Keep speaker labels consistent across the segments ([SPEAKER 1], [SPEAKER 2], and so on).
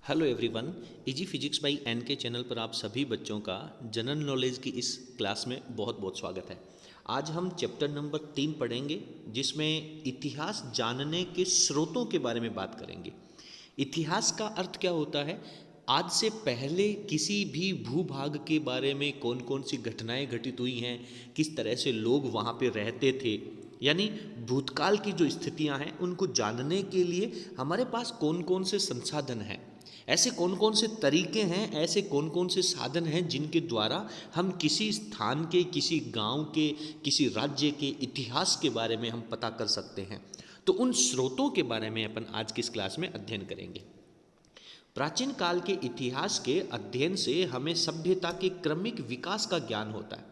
[SPEAKER 1] Hello everyone, easy physics by N K channel पर आप सभी बच्चों का जनरल नॉलेज की इस क्लास में बहुत बहुत स्वागत है। आज हम चैप्टर नंबर 3 पढ़ेंगे जिसमें इतिहास जानने के स्रोतों के बारे में बात करेंगे। इतिहास का अर्थ क्या होता है? आज से पहले किसी भी भूभाग के बारे में कौन कौन सी घटनाएं घटित हुई हैं, किस तरह से लोग वहाँ पे रहते थे, यानी भूतकाल की जो स्थितियां हैं उनको जानने के लिए हमारे पास कौन कौन से संसाधन हैं, ऐसे कौन कौन से तरीके हैं, ऐसे कौन कौन से साधन हैं जिनके द्वारा हम किसी स्थान के, किसी गांव के, किसी राज्य के इतिहास के बारे में हम पता कर सकते हैं। तो उन स्रोतों के बारे में अपन आज की इस क्लास में अध्ययन करेंगे। प्राचीन काल के इतिहास के अध्ययन से हमें सभ्यता के क्रमिक विकास का ज्ञान होता है।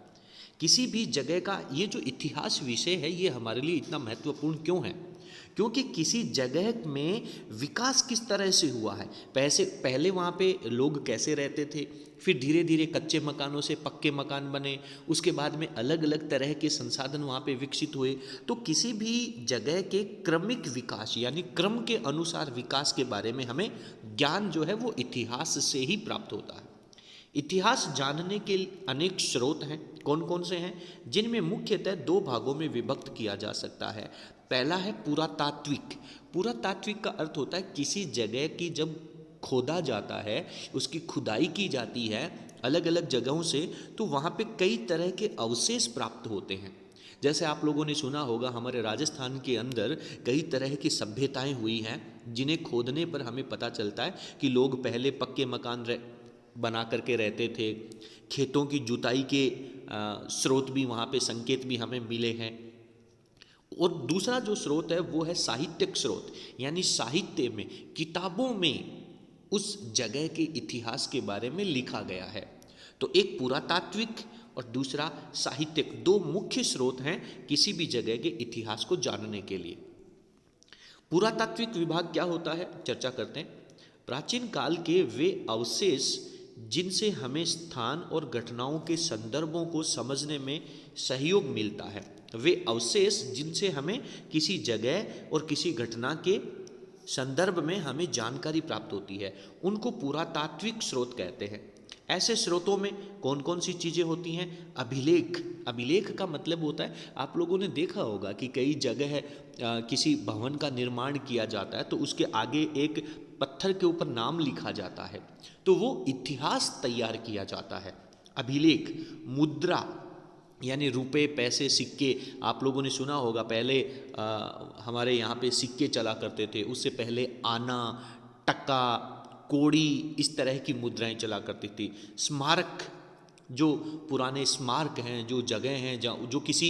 [SPEAKER 1] किसी भी जगह का ये जो इतिहास विषय है ये हमारे लिए इतना महत्वपूर्ण क्यों है? क्योंकि किसी जगह में विकास किस तरह से हुआ है, पहले वहाँ पे लोग कैसे रहते थे, फिर धीरे धीरे कच्चे मकानों से पक्के मकान बने, उसके बाद में अलग अलग तरह के संसाधन वहाँ पे विकसित हुए। तो किसी भी जगह के क्रमिक विकास यानी क्रम के अनुसार विकास के बारे में हमें ज्ञान जो है वो इतिहास से ही प्राप्त होता है। इतिहास जानने के अनेक स्रोत हैं। कौन कौन से हैं? जिनमें मुख्यतः दो भागों में विभक्त किया जा सकता है। पहला है पुरातात्विक। पुरातात्विक का अर्थ होता है किसी जगह की जब खोदा जाता है, उसकी खुदाई की जाती है अलग अलग जगहों से, तो वहाँ पे कई तरह के अवशेष प्राप्त होते हैं। जैसे आप लोगों ने सुना होगा हमारे राजस्थान के अंदर कई तरह की सभ्यताएं हुई हैं जिन्हें खोदने पर हमें पता चलता है कि लोग पहले पक्के मकान बना करके रहते थे। खेतों की जुताई के स्रोत भी वहाँ पे संकेत भी हमें मिले हैं। और दूसरा जो स्रोत है वो है साहित्यिक स्रोत, यानी साहित्य में, किताबों में उस जगह के इतिहास के बारे में लिखा गया है। तो एक पुरातात्विक और दूसरा साहित्यिक, दो मुख्य स्रोत हैं किसी भी जगह के इतिहास को जानने के लिए। पुरातात्विक विभाग क्या होता है, चर्चा करते हैं। प्राचीन काल के वे अवशेष जिनसे हमें स्थान और घटनाओं के संदर्भों को समझने में सहयोग मिलता है, वे अवशेष जिनसे हमें किसी जगह और किसी घटना के संदर्भ में हमें जानकारी प्राप्त होती है, उनको पुरातात्विक स्रोत कहते हैं। ऐसे स्रोतों में कौन कौन सी चीज़ें होती हैं? अभिलेख। अभिलेख का मतलब होता है, आप लोगों ने देखा होगा कि कई जगह किसी भवन का निर्माण किया जाता है तो उसके आगे एक पत्थर के ऊपर नाम लिखा जाता है, तो वो इतिहास तैयार किया जाता है। अभिलेख। मुद्रा यानी रुपए, पैसे, सिक्के। आप लोगों ने सुना होगा पहले हमारे यहाँ पे सिक्के चला करते थे, उससे पहले आना, टका, कौड़ी, इस तरह की मुद्राएं चला करती थी। स्मारक, जो पुराने स्मारक हैं, जो जगह हैं जो किसी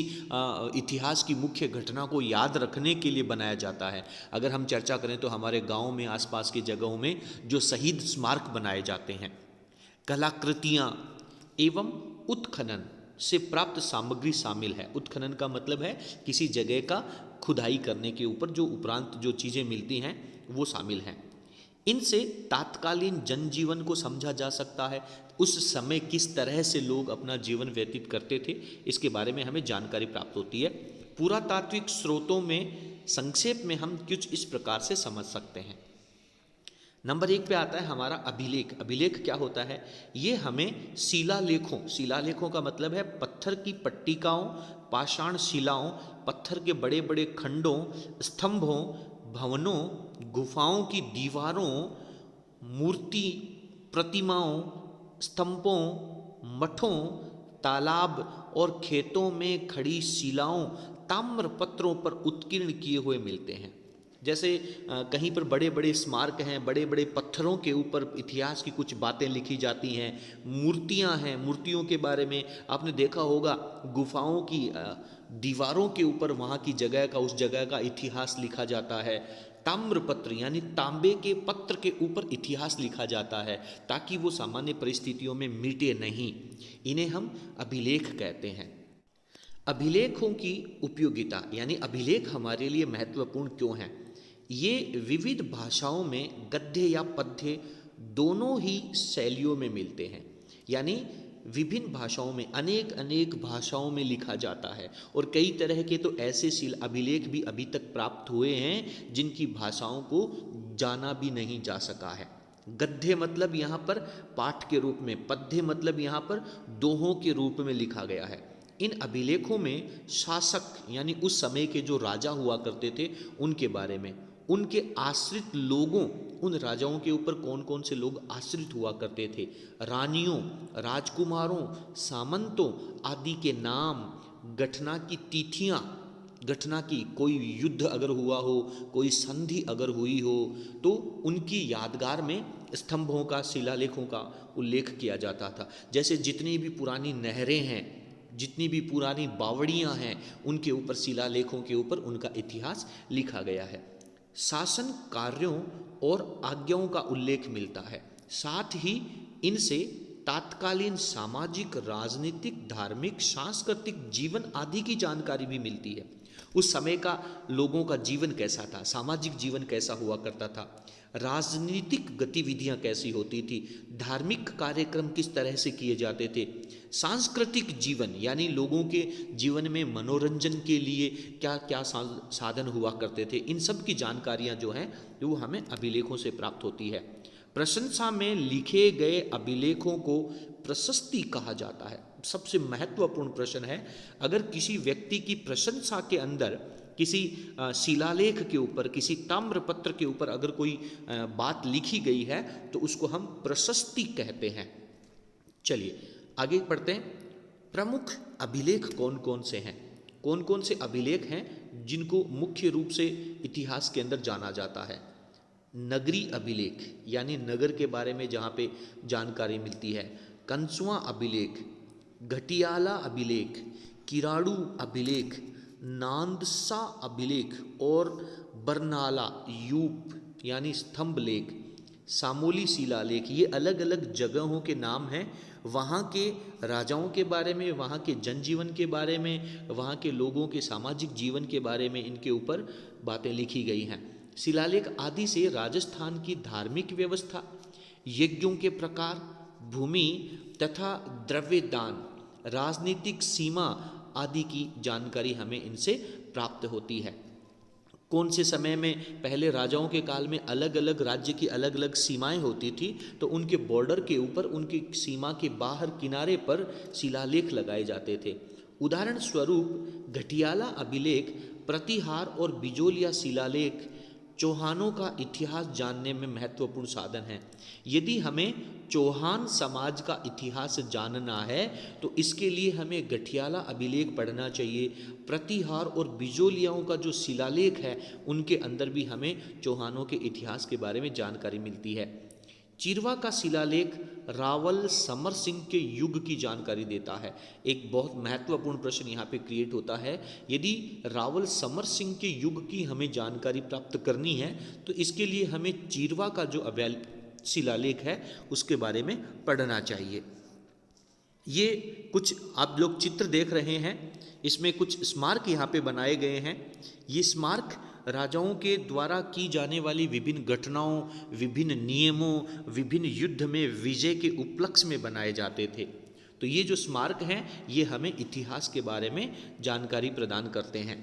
[SPEAKER 1] इतिहास की मुख्य घटना को याद रखने के लिए बनाया जाता है। अगर हम चर्चा करें तो हमारे गांव में, आसपास की जगहों में जो शहीद स्मारक बनाए जाते हैं। कलाकृतियाँ एवं उत्खनन से प्राप्त सामग्री शामिल है। उत्खनन का मतलब है किसी जगह का खुदाई करने के ऊपर जो उपरांत जो चीज़ें मिलती हैं वो शामिल हैं। इनसे तात्कालीन जनजीवन को समझा जा सकता है, उस समय किस तरह से लोग अपना जीवन व्यतीत करते थे, इसके बारे में हमें जानकारी प्राप्त होती है। पुरातात्विक स्रोतों में संक्षेप में हम कुछ इस प्रकार से समझ सकते हैं। नंबर 1 पे आता है हमारा अभिलेख। अभिलेख क्या होता है? ये हमें शिलालेखों का मतलब है पत्थर की पट्टिकाओं, पाषाण शिलाओं, पत्थर के बड़े बड़े खंडों, स्तंभों, भवनों, गुफाओं की दीवारों, मूर्ति, प्रतिमाओं, स्तंभों, मठों, तालाब और खेतों में खड़ी शिलाओं, ताम्र पत्रों पर उत्कीर्ण किए हुए मिलते हैं। जैसे कहीं पर बड़े बड़े स्मारक हैं, बड़े बड़े पत्थरों के ऊपर इतिहास की कुछ बातें लिखी जाती हैं। मूर्तियां हैं, मूर्तियों के बारे में आपने देखा होगा, गुफाओं की दीवारों के ऊपर वहाँ की जगह का, उस जगह का इतिहास लिखा जाता है। ताम्रपत्र यानी तांबे के पत्र के ऊपर इतिहास लिखा जाता है ताकि वो सामान्य परिस्थितियों में मिटे नहीं। इन्हें हम अभिलेख कहते हैं। अभिलेखों की उपयोगिता यानी अभिलेख हमारे लिए महत्वपूर्ण क्यों हैं? ये विविध भाषाओं में गद्य या पद्य दोनों ही शैलियों में मिलते हैं, यानी विभिन्न भाषाओं में, अनेक भाषाओं में लिखा जाता है। और कई तरह के तो ऐसे अभिलेख भी अभी तक प्राप्त हुए हैं जिनकी भाषाओं को जाना भी नहीं जा सका है। गद्य मतलब यहाँ पर पाठ के रूप में, पद्य मतलब यहाँ पर दोहों के रूप में लिखा गया है। इन अभिलेखों में शासक यानी उस समय के जो राजा हुआ करते थे उनके बारे में, उनके आश्रित लोगों, उन राजाओं के ऊपर कौन कौन से लोग आश्रित हुआ करते थे, रानियों, राजकुमारों, सामंतों आदि के नाम, घटना की तिथियां, घटना की कोई युद्ध अगर हुआ हो, कोई संधि अगर हुई हो तो उनकी यादगार में स्तंभों का, शिलालेखों का उल्लेख किया जाता था। जैसे जितनी भी पुरानी नहरें हैं, जितनी भी पुरानी बावड़ियां हैं, उनके ऊपर, शिलालेखों के ऊपर उनका इतिहास लिखा गया है। शासन कार्यों और आज्ञाओं का उल्लेख मिलता है, साथ ही इनसे तात्कालीन सामाजिक, राजनीतिक, धार्मिक, सांस्कृतिक जीवन आदि की जानकारी भी मिलती है। उस समय का लोगों का जीवन कैसा था, सामाजिक जीवन कैसा हुआ करता था, राजनीतिक गतिविधियां कैसी होती थी, धार्मिक कार्यक्रम किस तरह से किए जाते थे, सांस्कृतिक जीवन यानी लोगों के जीवन में मनोरंजन के लिए क्या क्या साधन हुआ करते थे, इन सब की जानकारियां जो हैं वो हमें अभिलेखों से प्राप्त होती है। प्रशंसा में लिखे गए अभिलेखों को प्रशस्ति कहा जाता है। सबसे महत्वपूर्ण प्रश्न है, अगर किसी व्यक्ति की प्रशंसा के अंदर किसी शिलालेख के ऊपर, किसी ताम्रपत्र के ऊपर अगर कोई बात लिखी गई है तो उसको हम प्रशस्ति कहते हैं। चलिए आगे पढ़ते हैं। प्रमुख अभिलेख कौन कौन से हैं, कौन कौन से अभिलेख हैं जिनको मुख्य रूप से इतिहास के अंदर जाना जाता है। नगरी अभिलेख यानी नगर के बारे में जहाँ पे जानकारी मिलती है, कंसुआ अभिलेख, घटियाला अभिलेख, किराड़ू अभिलेख, नांदसा अभिलेख और बरनाला यूप यानी स्तंभ लेख, सामोली शिलालेख, ये अलग अलग जगहों के नाम हैं। वहाँ के राजाओं के बारे में, वहाँ के जनजीवन के बारे में, वहाँ के लोगों के सामाजिक जीवन के बारे में इनके ऊपर बातें लिखी गई हैं। शिलालेख आदि से राजस्थान की धार्मिक व्यवस्था, यज्ञों के प्रकार, भूमि तथा द्रव्यदान, राजनीतिक सीमा आदि की जानकारी हमें इनसे प्राप्त होती है। कौन से समय में, पहले राजाओं के काल में अलग अलग राज्य की अलग अलग सीमाएं होती थी, तो उनके बॉर्डर के ऊपर, उनकी सीमा के बाहर किनारे पर शिलालेख लगाए जाते थे। उदाहरण स्वरूप घटियाला अभिलेख, प्रतिहार और बिजोलिया शिलालेख चौहानों का इतिहास जानने में महत्वपूर्ण साधन है। यदि हमें चौहान समाज का इतिहास जानना है तो इसके लिए हमें घटियाला अभिलेख पढ़ना चाहिए। प्रतिहार और बिजोलियाओं का जो शिलालेख है उनके अंदर भी हमें चौहानों के इतिहास के बारे में जानकारी मिलती है। चिरवा का शिलालेख रावल समर सिंह के युग की जानकारी देता है। एक बहुत महत्वपूर्ण प्रश्न यहाँ पे क्रिएट होता है, यदि रावल समर सिंह के युग की हमें जानकारी प्राप्त करनी है तो इसके लिए हमें चिरवा का जो शिलालेख है उसके बारे में पढ़ना चाहिए। ये कुछ आप लोग चित्र देख रहे हैं, इसमें कुछ स्मारक यहाँ पे बनाए गए हैं। ये स्मारक राजाओं के द्वारा की जाने वाली विभिन्न घटनाओं, विभिन्न नियमों, विभिन्न युद्ध में विजय के उपलक्ष्य में बनाए जाते थे। तो ये जो स्मारक हैं ये हमें इतिहास के बारे में जानकारी प्रदान करते हैं।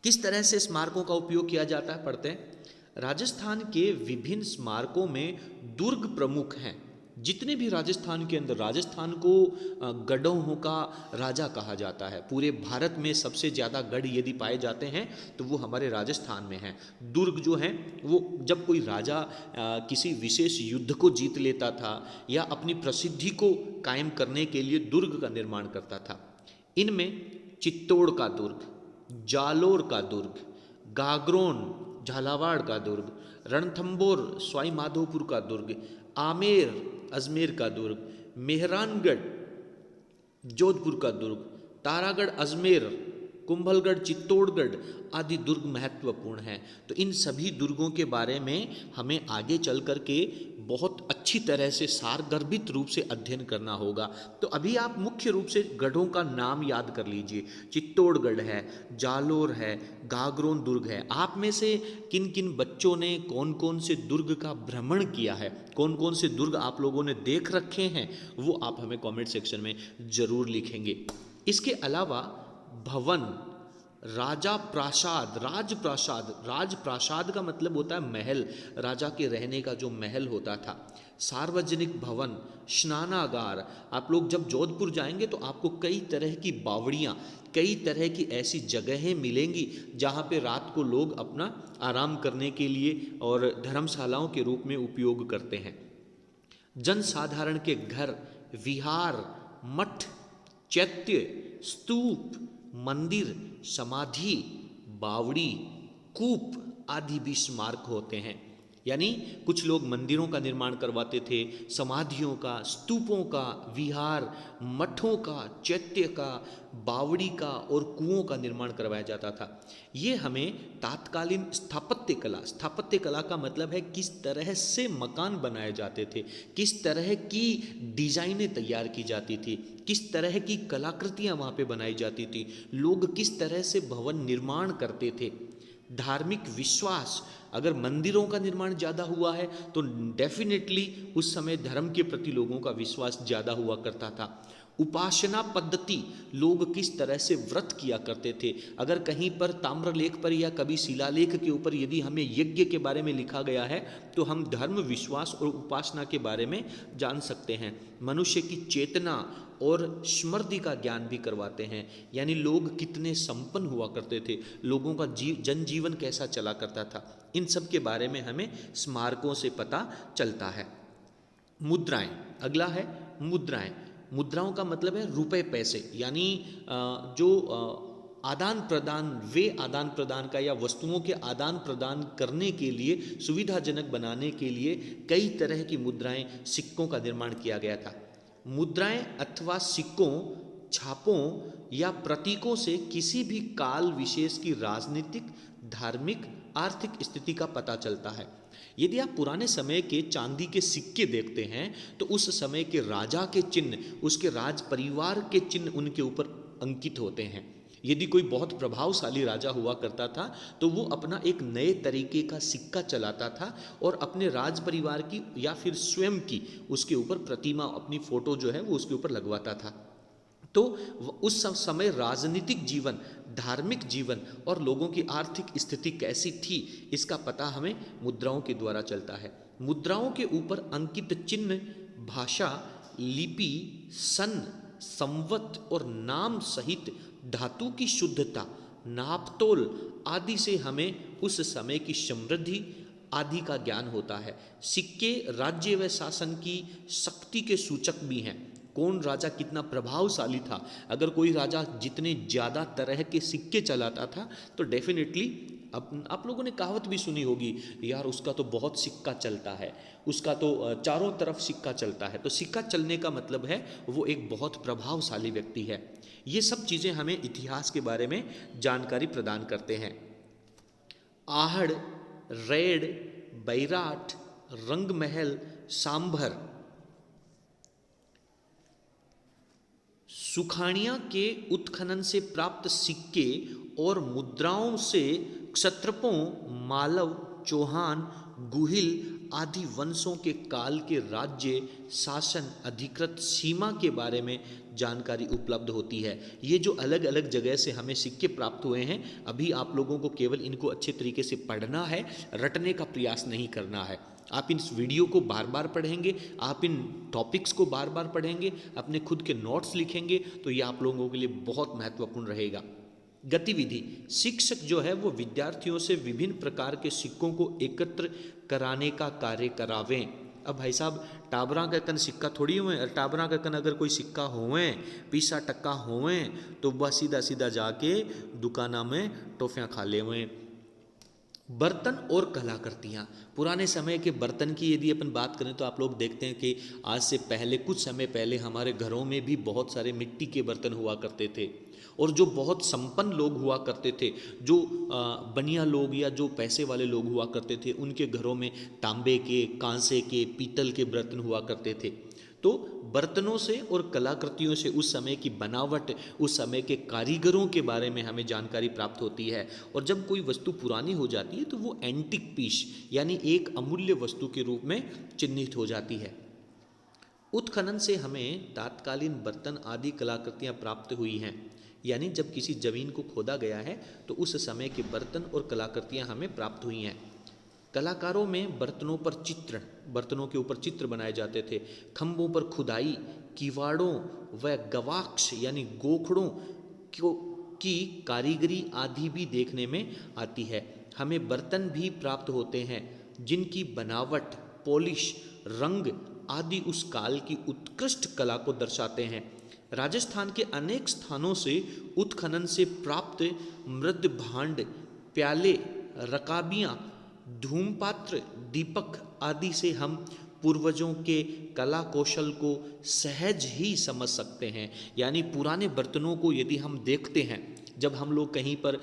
[SPEAKER 1] किस तरह से स्मारकों का उपयोग किया जाता है, पढ़ते हैं। राजस्थान के विभिन्न स्मारकों में दुर्ग प्रमुख हैं। जितने भी राजस्थान के अंदर, राजस्थान को गढ़ों का राजा कहा जाता है। पूरे भारत में सबसे ज़्यादा गढ़ यदि पाए जाते हैं तो वो हमारे राजस्थान में हैं। दुर्ग जो हैं वो जब कोई राजा किसी विशेष युद्ध को जीत लेता था या अपनी प्रसिद्धि को कायम करने के लिए दुर्ग का निर्माण करता था। इनमें चित्तौड़ का दुर्ग, जालोर का दुर्ग, गागरोन झालावाड़ का दुर्ग, रणथंबोर सवाई माधोपुर का दुर्ग, आमेर अजमेर का दुर्ग, मेहरानगढ़ जोधपुर का दुर्ग, तारागढ़ अजमेर, कुंभलगढ़ चित्तौड़गढ़ आदि दुर्ग महत्वपूर्ण हैं। तो इन सभी दुर्गों के बारे में हमें आगे चल कर के बहुत अच्छी तरह से सारगर्भित रूप से अध्ययन करना होगा। तो अभी आप मुख्य रूप से गढ़ों का नाम याद कर लीजिए। चित्तौड़गढ़ है, जालोर है, गागरोन दुर्ग है। आप में से किन किन बच्चों ने कौन कौन से दुर्ग का भ्रमण किया है, कौन कौन से दुर्ग आप लोगों ने देख रखे हैं, वो आप हमें कमेंट सेक्शन में ज़रूर लिखेंगे। इसके अलावा भवन, राजा प्रासाद, राजप्रासाद, राजप्रासाद का मतलब होता है महल, राजा के रहने का जो महल होता था। सार्वजनिक भवन, स्नानागार, आप लोग जब जोधपुर जाएंगे तो आपको कई तरह की बावड़ियाँ, कई तरह की ऐसी जगहें मिलेंगी जहाँ पे रात को लोग अपना आराम करने के लिए और धर्मशालाओं के रूप में उपयोग करते हैं। जनसाधारण के घर, विहार, मठ, चैत्य, स्तूप, मंदिर, समाधि, बावड़ी, कूप आदि भी स्मारक होते हैं। यानी कुछ लोग मंदिरों का निर्माण करवाते थे, समाधियों का, स्तूपों का, विहार, मठों का, चैत्य का, बावड़ी का और कुओं का निर्माण करवाया जाता था। ये हमें तात्कालीन स्थापत्य कला का मतलब है किस तरह से मकान बनाए जाते थे, किस तरह की डिजाइनें तैयार की जाती थी, किस तरह की कलाकृतियाँ वहाँ पे बनाई जाती थी, लोग किस तरह से भवन निर्माण करते थे। धार्मिक विश्वास, अगर मंदिरों का निर्माण ज़्यादा हुआ है तो डेफिनेटली उस समय धर्म के प्रति लोगों का विश्वास ज़्यादा हुआ करता था। उपासना पद्धति, लोग किस तरह से व्रत किया करते थे। अगर कहीं पर ताम्रलेख पर या कभी शिलालेख के ऊपर यदि हमें यज्ञ के बारे में लिखा गया है तो हम धर्म, विश्वास और उपासना के बारे में जान सकते हैं। मनुष्य की चेतना और स्मृति का ज्ञान भी करवाते हैं, यानी लोग कितने संपन्न हुआ करते थे, लोगों का जनजीवन कैसा चला करता था, इन सब के बारे में हमें स्मारकों से पता चलता है। मुद्राएं, अगला है मुद्राएं। मुद्राओं का मतलब है रुपए पैसे, यानी जो आदान प्रदान, वे आदान प्रदान का या वस्तुओं के आदान प्रदान करने के लिए सुविधाजनक बनाने के लिए कई तरह की मुद्राएं, सिक्कों का निर्माण किया गया था। मुद्राएं अथवा सिक्कों, छापों या प्रतीकों से किसी भी काल विशेष की राजनीतिक, धार्मिक, आर्थिक स्थिति का पता चलता है। यदि आप पुराने समय के चांदी के सिक्के देखते हैं तो उस समय के राजा के चिन्ह, उसके राज परिवार के चिन्ह उनके ऊपर अंकित होते हैं। यदि कोई बहुत प्रभावशाली राजा हुआ करता था तो वो अपना एक नए तरीके का सिक्का चलाता था और अपने राज परिवार की या फिर स्वयं की उसके ऊपर प्रतिमा, अपनी फोटो जो है वो उसके ऊपर लगवाता था। तो उस समय राजनीतिक जीवन, धार्मिक जीवन और लोगों की आर्थिक स्थिति कैसी थी इसका पता हमें मुद्राओं के द्वारा चलता है। मुद्राओं के ऊपर अंकित चिन्ह, भाषा, लिपि, सन, संवत और नाम सहित धातु की शुद्धता, नापतोल आदि से हमें उस समय की समृद्धि आदि का ज्ञान होता है। सिक्के राज्य व शासन की शक्ति के सूचक भी हैं। कौन राजा कितना प्रभावशाली था, अगर कोई राजा जितने ज़्यादा तरह के सिक्के चलाता था तो डेफिनेटली आप लोगों ने कहावत भी सुनी होगी, यार उसका तो बहुत सिक्का चलता है, उसका तो चारों तरफ सिक्का चलता है। तो सिक्का चलने का मतलब है वो एक बहुत प्रभावशाली व्यक्ति है। ये सब चीज़ें हमें इतिहास के बारे में जानकारी प्रदान करते हैं। आहड़, रेड, बैराट, रंगमहल, सांभर, सुखाड़ियाँ के उत्खनन से प्राप्त सिक्के और मुद्राओं से क्षत्रपों, मालव, चौहान, गुहिल आदि वंशों के काल के राज्य, शासन, अधिकृत सीमा के बारे में जानकारी उपलब्ध होती है। ये जो अलग अलग जगह से हमें सिक्के प्राप्त हुए हैं, अभी आप लोगों को केवल इनको अच्छे तरीके से पढ़ना है, रटने का प्रयास नहीं करना है। आप इस वीडियो को बार बार पढ़ेंगे, आप इन टॉपिक्स को बार बार पढ़ेंगे, अपने खुद के नोट्स लिखेंगे तो ये आप लोगों के लिए बहुत महत्वपूर्ण रहेगा। गतिविधि, शिक्षक जो है वो विद्यार्थियों से विभिन्न प्रकार के सिक्कों को एकत्र कराने का कार्य करावें। अब भाई साहब टाबरा का कन सिक्का थोड़ी हुए, टाबरा का कन अगर कोई सिक्का होवे, 20 टक्का होवे तो वह सीधा सीधा जाके दुकाना में टॉफियाँ खा ले हुए। बर्तन और कलाकृतियाँ, पुराने समय के बर्तन की यदि अपन बात करें तो आप लोग देखते हैं कि आज से पहले, कुछ समय पहले हमारे घरों में भी बहुत सारे मिट्टी के बर्तन हुआ करते थे। और जो बहुत संपन्न लोग हुआ करते थे, जो बनिया लोग या जो पैसे वाले लोग हुआ करते थे, उनके घरों में तांबे के, कांसे के, पीतल के बर्तन हुआ करते थे। तो बर्तनों से और कलाकृतियों से उस समय की बनावट, उस समय के कारीगरों के बारे में हमें जानकारी प्राप्त होती है। और जब कोई वस्तु पुरानी हो जाती है तो वो एंटिक पीस यानी एक अमूल्य वस्तु के रूप में चिन्हित हो जाती है। उत्खनन से हमें तात्कालीन बर्तन आदि कलाकृतियाँ प्राप्त हुई हैं, यानी जब किसी जमीन को खोदा गया है तो उस समय के बर्तन और कलाकृतियाँ हमें प्राप्त हुई हैं। कलाकारों में बर्तनों के ऊपर चित्र बनाए जाते थे, खंभों पर खुदाई, किवाड़ों व गवाक्ष यानी गोखड़ों की कारीगरी आदि भी देखने में आती है। हमें बर्तन भी प्राप्त होते हैं जिनकी बनावट, पॉलिश, रंग आदि उस काल की उत्कृष्ट कला को दर्शाते हैं। राजस्थान के अनेक स्थानों से उत्खनन से प्राप्त मृद भांड, प्याले, रकाबियाँ, धूमपात्र, दीपक आदि से हम पूर्वजों के कला कौशल को सहज ही समझ सकते हैं। यानी पुराने बर्तनों को यदि हम देखते हैं, जब हम लोग कहीं पर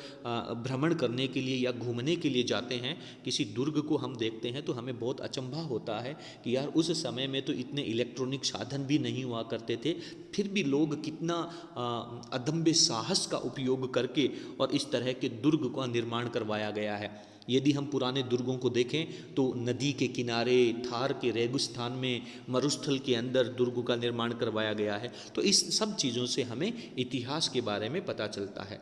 [SPEAKER 1] भ्रमण करने के लिए या घूमने के लिए जाते हैं, किसी दुर्ग को हम देखते हैं तो हमें बहुत अचंभा होता है कि यार उस समय में तो इतने इलेक्ट्रॉनिक साधन भी नहीं हुआ करते थे, फिर भी लोग कितना अदम्य साहस का उपयोग करके और इस तरह के दुर्ग का निर्माण करवाया गया है। यदि हम पुराने दुर्गों को देखें तो नदी के किनारे, थार के रेगिस्तान में, मरुस्थल के अंदर दुर्ग का निर्माण करवाया गया है। तो इस सब चीज़ों से हमें इतिहास के बारे में पता चलता है।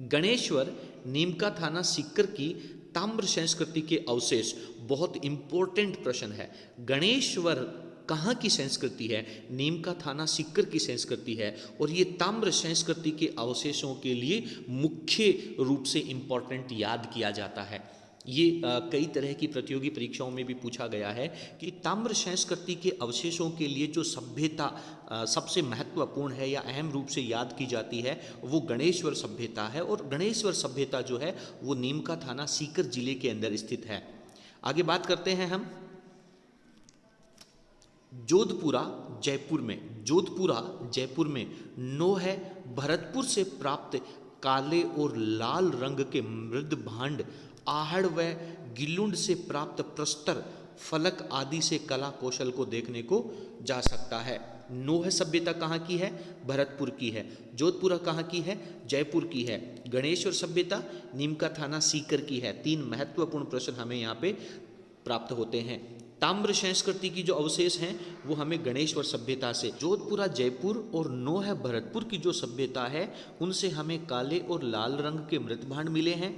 [SPEAKER 1] गणेश्वर, नीमका थाना सीकर की ताम्र संस्कृति के अवशेष, बहुत इंपॉर्टेंट प्रश्न है। गणेश्वर कहाँ की संस्कृति है? नीमका थाना सीकर की संस्कृति है और ये ताम्र संस्कृति के अवशेषों के लिए मुख्य रूप से इम्पोर्टेंट याद किया जाता है। ये कई तरह की प्रतियोगी परीक्षाओं में भी पूछा गया है कि ताम्र संस्कृति के अवशेषों के लिए जो सभ्यता सबसे महत्वपूर्ण है या अहम रूप से याद की जाती है वो गणेश्वर सभ्यता है, और गणेश्वर सभ्यता जो है वो नीमका थाना सीकर जिले के अंदर स्थित है। आगे बात करते हैं हम जोधपुरा जयपुर में नौह भरतपुर से प्राप्त काले और लाल रंग के मृद भांड, आहड़ व गिलुंड से प्राप्त प्रस्तर, फलक आदि से कला कौशल को देखने को जा सकता है। नौह सभ्यता कहाँ की है? भरतपुर की है। जोधपुरा कहाँ की है? जयपुर की है। गणेश्वर सभ्यता नीमका थाना सीकर की है। 3 महत्वपूर्ण प्रश्न हमें यहाँ पे प्राप्त होते हैं। ताम्र संस्कृति की जो अवशेष हैं वो हमें गणेश्वर सभ्यता से, जोधपुरा जयपुर और नौह भरतपुर की जो सभ्यता है उनसे हमें काले और लाल रंग के मृतभांड मिले हैं।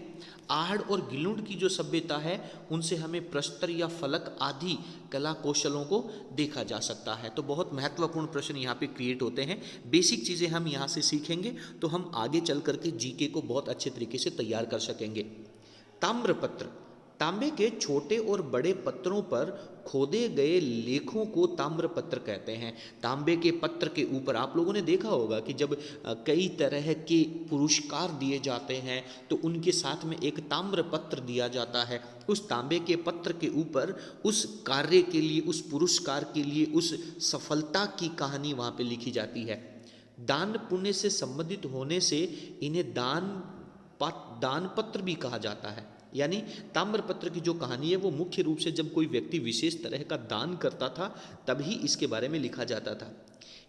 [SPEAKER 1] आहड़ और गिलुंड की जो सभ्यता है उनसे हमें प्रस्तर या फलक आदि कला कौशलों को देखा जा सकता है। तो बहुत महत्वपूर्ण प्रश्न यहाँ पे क्रिएट होते हैं। बेसिक चीज़ें हम यहाँ से सीखेंगे तो हम आगे चल करके जीके को बहुत अच्छे तरीके से तैयार कर सकेंगे। ताम्रपत्र, तांबे के छोटे और बड़े पत्रों पर खोदे गए लेखों को ताम्रपत्र कहते हैं। तांबे के पत्र के ऊपर आप लोगों ने देखा होगा कि जब कई तरह के पुरस्कार दिए जाते हैं तो उनके साथ में एक ताम्रपत्र दिया जाता है। उस तांबे के पत्र के ऊपर उस कार्य के लिए, उस पुरस्कार के लिए, उस सफलता की कहानी वहाँ पे लिखी जाती है। दान पुण्य से संबंधित होने से इन्हें दान पत्र भी कहा जाता है। यानी ताम्रपत्र की जो कहानी है वो मुख्य रूप से जब कोई व्यक्ति विशेष तरह का दान करता था तभी इसके बारे में लिखा जाता था।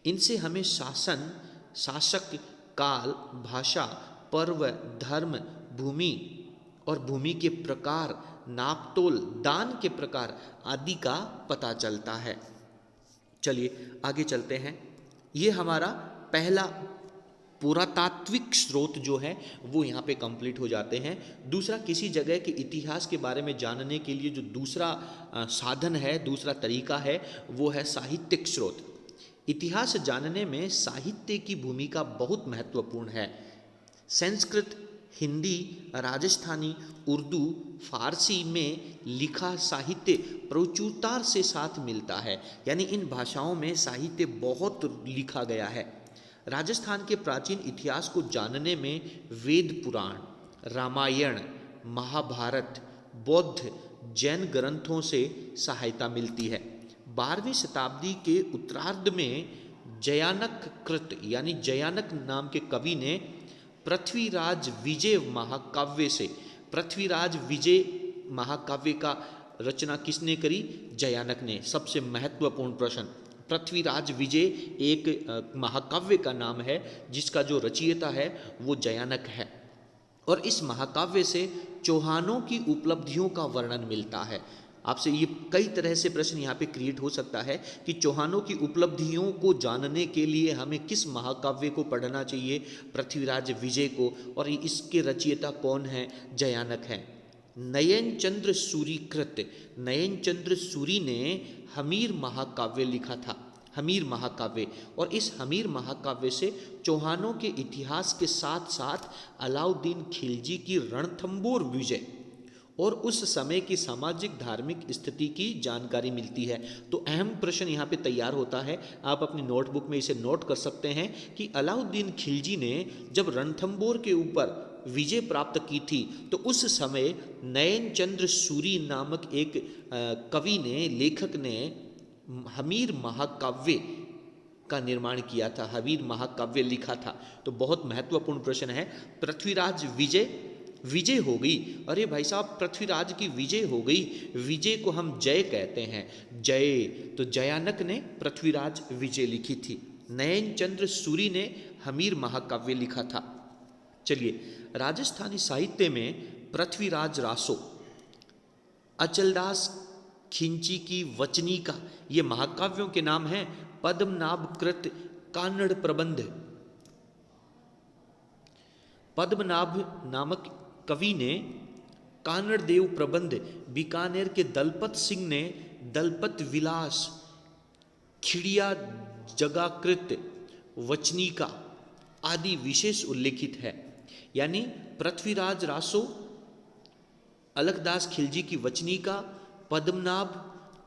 [SPEAKER 1] इनसे हमें शासन, शासक, काल, भाषा, पर्व, धर्म, भूमि और भूमि के प्रकार, नापतोल, दान के प्रकार आदि का पता चलता है। चलिए आगे चलते हैं। ये हमारा पहला पुरातात्विक स्रोत जो है वो यहाँ पे कंप्लीट हो जाते हैं। दूसरा, किसी जगह के इतिहास के बारे में जानने के लिए जो दूसरा साधन है, दूसरा तरीका है वो है साहित्यिक स्रोत। इतिहास जानने में साहित्य की भूमिका बहुत महत्वपूर्ण है। संस्कृत, हिंदी, राजस्थानी, उर्दू, फारसी में लिखा साहित्य प्रचुरता से साथ मिलता है। यानी इन भाषाओं में साहित्य बहुत लिखा गया है। राजस्थान के प्राचीन इतिहास को जानने में वेद पुराण, रामायण, महाभारत, बौद्ध, जैन ग्रंथों से सहायता मिलती है। 12वीं शताब्दी के उत्तरार्ध में जयानक कृत यानी जयानक नाम के कवि ने पृथ्वीराज विजय महाकाव्य से, पृथ्वीराज विजय महाकाव्य का रचना किसने करी? जयानक ने। सबसे महत्वपूर्ण प्रश्न, पृथ्वीराज विजय एक महाकाव्य का नाम है जिसका जो रचयिता है वो जयानक है, और इस महाकाव्य से चौहानों की उपलब्धियों का वर्णन मिलता है। आपसे ये कई तरह से प्रश्न यहाँ पे क्रिएट हो सकता है कि चौहानों की उपलब्धियों को जानने के लिए हमें किस महाकाव्य को पढ़ना चाहिए, पृथ्वीराज विजय को, और इसके रचयिता कौन है, जयानक हैं। नयन चंद्र सूरी कृत, नयन चंद्र सूरी ने हमीर महाकाव्य लिखा था, हमीर महाकाव्य। और इस हमीर महाकाव्य से चौहानों के इतिहास के साथ साथ अलाउद्दीन खिलजी की रणथंबोर विजय और उस समय की सामाजिक धार्मिक स्थिति की जानकारी मिलती है। तो अहम प्रश्न यहाँ पे तैयार होता है, आप अपनी नोटबुक में इसे नोट कर सकते हैं कि अलाउद्दीन खिलजी ने जब रणथंबोर के ऊपर विजय प्राप्त की थी तो उस समय नयन चंद्र सूरी नामक एक कवि ने, लेखक ने हमीर महाकाव्य का निर्माण किया था, हमीर महाकाव्य लिखा था। तो बहुत महत्वपूर्ण प्रश्न है। पृथ्वीराज विजय, विजय हो गई, अरे भाई साहब पृथ्वीराज की विजय हो गई, विजय को हम जय कहते हैं, जय। तो जयानक ने पृथ्वीराज विजय लिखी थी, नयन चंद्र सूरी ने हमीर महाकाव्य लिखा था। चलिए, राजस्थानी साहित्य में पृथ्वीराज रासो, अचलदास खिंची की वचनिका, ये महाकाव्यों के नाम हैं। पद्मनाभ कृत कान्नड़ प्रबंध, पद्मनाभ नामक कवि ने कान्नड़ देव प्रबंध, बीकानेर के दलपत सिंह ने दलपत विलास, खिड़िया जगाकृत वचनिका आदि विशेष उल्लेखित है। यानी पृथ्वीराज रासो, अलकदास खिलजी की वचनिका, पद्मनाभ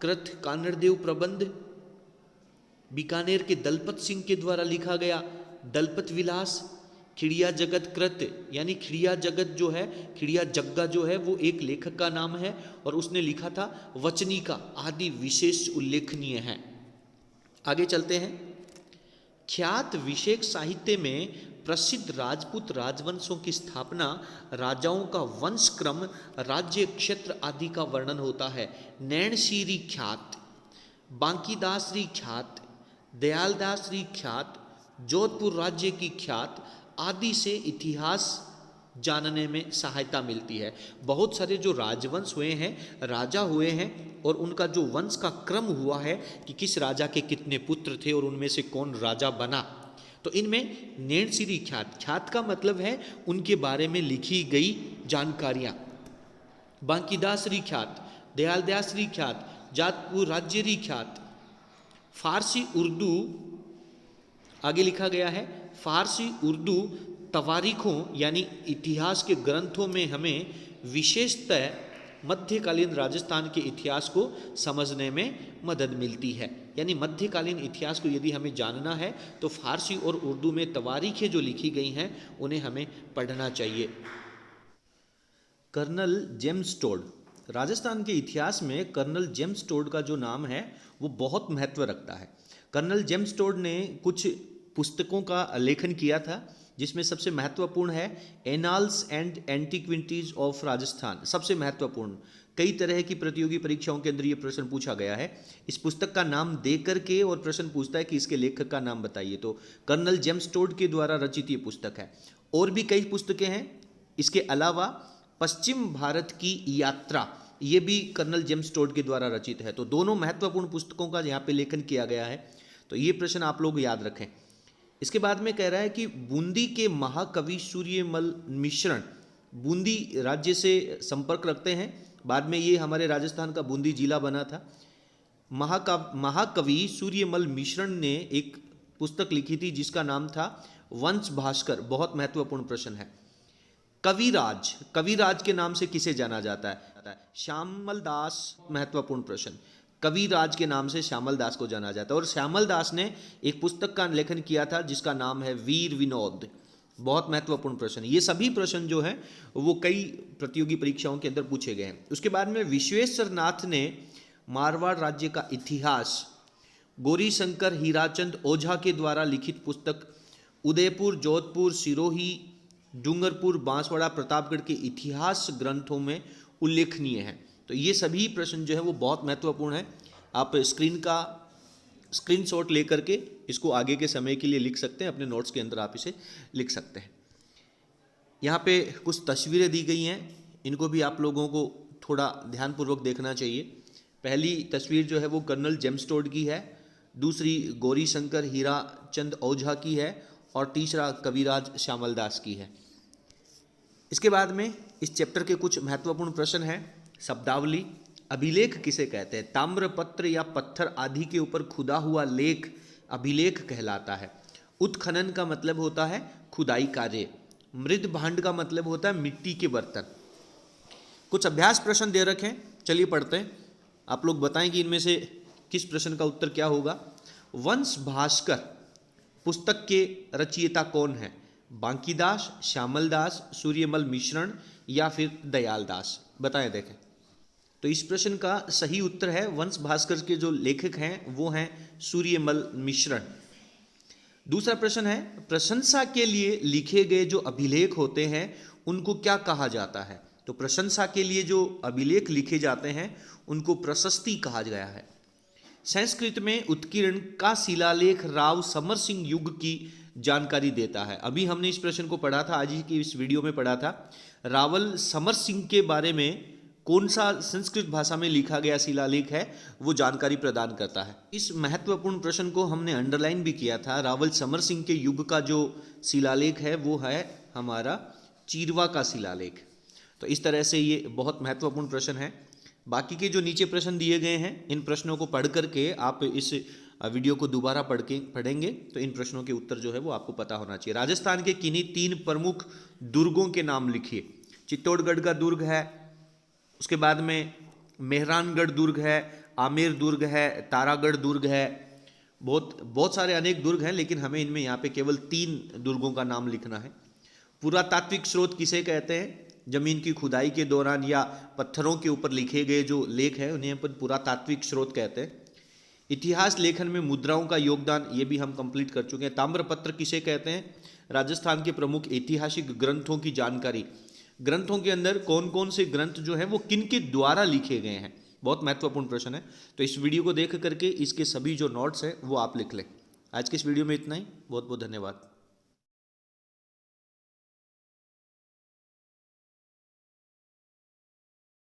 [SPEAKER 1] कृत कान्नड़ देव प्रबंध, बीकानेर के दलपत सिंह के द्वारा लिखा गया दलपत विलास, खिड़िया जगत कृत, यानी खिड़िया जगत जो है, खिड़िया जग्गा जो है वो एक लेखक का नाम है और उसने लिखा था वचनिका आदि विशेष उल्लेखनीय है। आगे चलते हैं। ख्यात विशेष साहित्य में प्रसिद्ध राजपूत राजवंशों की स्थापना, राजाओं का वंश क्रम, राज्य क्षेत्र आदि का वर्णन होता है। नैणसीरी ख्यात, बांकीदासरी ख्यात, दयालदासरी ख्यात, जोधपुर राज्य की ख्यात आदि से इतिहास जानने में सहायता मिलती है। बहुत सारे जो राजवंश हुए हैं, राजा हुए हैं, और उनका जो वंश का क्रम हुआ है कि किस राजा के कितने पुत्र थे और उनमें से कौन राजा बना, तो इनमें नैणसीरी ख्यात, ख्यात का मतलब है उनके बारे में लिखी गई जानकारियाँ। बांकीदासरी ख्यात, दयालदासरी ख्यात, जातपुर राज्यरी ख्यात, फारसी उर्दू, आगे लिखा गया है फारसी उर्दू तवारीखों यानी इतिहास के ग्रंथों में हमें विशेषतः मध्यकालीन राजस्थान के इतिहास को समझने में मदद मिलती है। यानी मध्यकालीन इतिहास को यदि हमें जानना है तो फारसी और उर्दू में तवारीखें जो लिखी गई हैं उन्हें हमें पढ़ना चाहिए। कर्नल जेम्स टोड, राजस्थान के इतिहास में कर्नल जेम्स टोड का जो नाम है वो बहुत महत्व रखता है। कर्नल जेम्स टोड ने कुछ पुस्तकों का लेखन किया था जिसमें सबसे महत्वपूर्ण है annals and antiquities of Rajasthan, सबसे महत्वपूर्ण। कई तरह की प्रतियोगी परीक्षाओं के अंदर ये प्रश्न पूछा गया है। इस पुस्तक का नाम दे करके और प्रश्न पूछता है कि इसके लेखक का नाम बताइए, तो कर्नल जेम्स टोड के द्वारा रचित ये पुस्तक है। और भी कई पुस्तकें हैं इसके अलावा। पश्चिम भारत की यात्रा, ये भी कर्नल जेम्स टोड के द्वारा रचित है। तो दोनों महत्वपूर्ण पुस्तकों का यहाँ पे लेखन किया गया है। तो ये प्रश्न आप लोग याद रखें। इसके बाद में कह रहा है कि बूंदी के महाकवि सूर्यमल मिश्रण बूंदी राज्य से संपर्क रखते हैं। बाद में ये हमारे राजस्थान का बूंदी जिला बना था। महाकवि सूर्यमल मिश्रण ने एक पुस्तक लिखी थी जिसका नाम था वंश भास्कर, बहुत महत्वपूर्ण प्रश्न है। कविराज, कविराज के नाम से किसे जाना जाता है? श्यामल दास, महत्वपूर्ण प्रश्न। कविराज के नाम से श्यामल दास को जाना जाता है। और श्यामल दास ने एक पुस्तक का लेखन किया था जिसका नाम है वीर विनोद, बहुत महत्वपूर्ण प्रश्न। ये सभी प्रश्न जो हैं वो कई प्रतियोगी परीक्षाओं के अंदर पूछे गए हैं। उसके बाद में विश्वेश्वर नाथ ने मारवाड़ राज्य का इतिहास, गौरीशंकर हीराचंद ओझा के द्वारा लिखित पुस्तक उदयपुर, जोधपुर, सिरोही, डूंगरपुर, बांसवाड़ा, प्रतापगढ़ के इतिहास ग्रंथों में उल्लेखनीय है। तो ये सभी प्रश्न जो है वो बहुत महत्वपूर्ण है। आप स्क्रीनशॉट लेकर के इसको आगे के समय के लिए लिख सकते हैं, अपने नोट्स के अंदर आप इसे लिख सकते हैं। यहाँ पे कुछ तस्वीरें दी गई हैं, इनको भी आप लोगों को थोड़ा ध्यानपूर्वक देखना चाहिए। पहली तस्वीर जो है वो कर्नल जेम्स टोड की है, दूसरी गौरी शंकर हीरा चंद ओझा की है और तीसरा कविराज श्यामल दास की है। इसके बाद में इस चैप्टर के कुछ महत्वपूर्ण प्रश्न हैं। शब्दावली, अभिलेख किसे कहते हैं? ताम्रपत्र या पत्थर आदि के ऊपर खुदा हुआ लेख अभिलेख कहलाता है। उत्खनन का मतलब होता है खुदाई कार्य। मृद भांड का मतलब होता है मिट्टी के बर्तन। कुछ अभ्यास प्रश्न दे रखे हैं, चलिए पढ़ते हैं। आप लोग बताएं कि इनमें से किस प्रश्न का उत्तर क्या होगा। वंश भास्कर पुस्तक के रचयिता कौन है? बांकीदास, श्यामल दास, सूर्यमल मिश्रण या फिर दयाल दास? बताएं देखें। तो इस प्रश्न का सही उत्तर है वंश भास्कर के जो लेखक हैं वो हैं सूर्यमल मिश्रण। दूसरा प्रश्न है, प्रशंसा के लिए लिखे गए जो अभिलेख होते हैं उनको क्या कहा जाता है? तो प्रशंसा के लिए जो अभिलेख लिखे जाते हैं उनको प्रशस्ति कहा गया है। संस्कृत में उत्कीर्ण का शिलालेख राव समर सिंह युग की जानकारी देता है। अभी हमने इस प्रश्न को पढ़ा था, आज ही की इस वीडियो में पढ़ा था। रावल समर सिंह के बारे में कौन सा संस्कृत भाषा में लिखा गया शिलालेख है वो जानकारी प्रदान करता है। इस महत्वपूर्ण प्रश्न को हमने अंडरलाइन भी किया था। रावल समर सिंह के युग का जो शिलालेख है वो है हमारा चीरवा का शिलालेख। तो इस तरह से ये बहुत महत्वपूर्ण प्रश्न है। बाकी के जो नीचे प्रश्न दिए गए हैं इन प्रश्नों को पढ़ करके आप इस वीडियो को दोबारा पढ़ेंगे तो इन प्रश्नों के उत्तर जो है वो आपको पता होना चाहिए। राजस्थान के किन्हीं 3 प्रमुख दुर्गों के नाम लिखिए। चित्तौड़गढ़ का दुर्ग है, उसके बाद में मेहरानगढ़ दुर्ग है, आमेर दुर्ग है, तारागढ़ दुर्ग है। बहुत सारे अनेक दुर्ग हैं, लेकिन हमें इनमें यहाँ पे केवल 3 दुर्गों का नाम लिखना है। पुरातात्विक स्रोत किसे कहते हैं? जमीन की खुदाई के दौरान या पत्थरों के ऊपर लिखे गए जो लेख हैं उन्हें अपन पुरातात्विक स्रोत कहते हैं। इतिहास लेखन में मुद्राओं का योगदान, ये भी हम कंप्लीट कर चुके हैं। ताम्रपत्र किसे कहते हैं? राजस्थान के प्रमुख ऐतिहासिक ग्रंथों की जानकारी। ग्रंथों के अंदर कौन कौन से ग्रंथ जो है वो किन के द्वारा लिखे गए हैं, बहुत महत्वपूर्ण प्रश्न है। तो इस वीडियो को देख करके इसके सभी जो नोट्स हैं वो आप लिख लें। आज के इस वीडियो में इतना ही। बहुत बहुत धन्यवाद।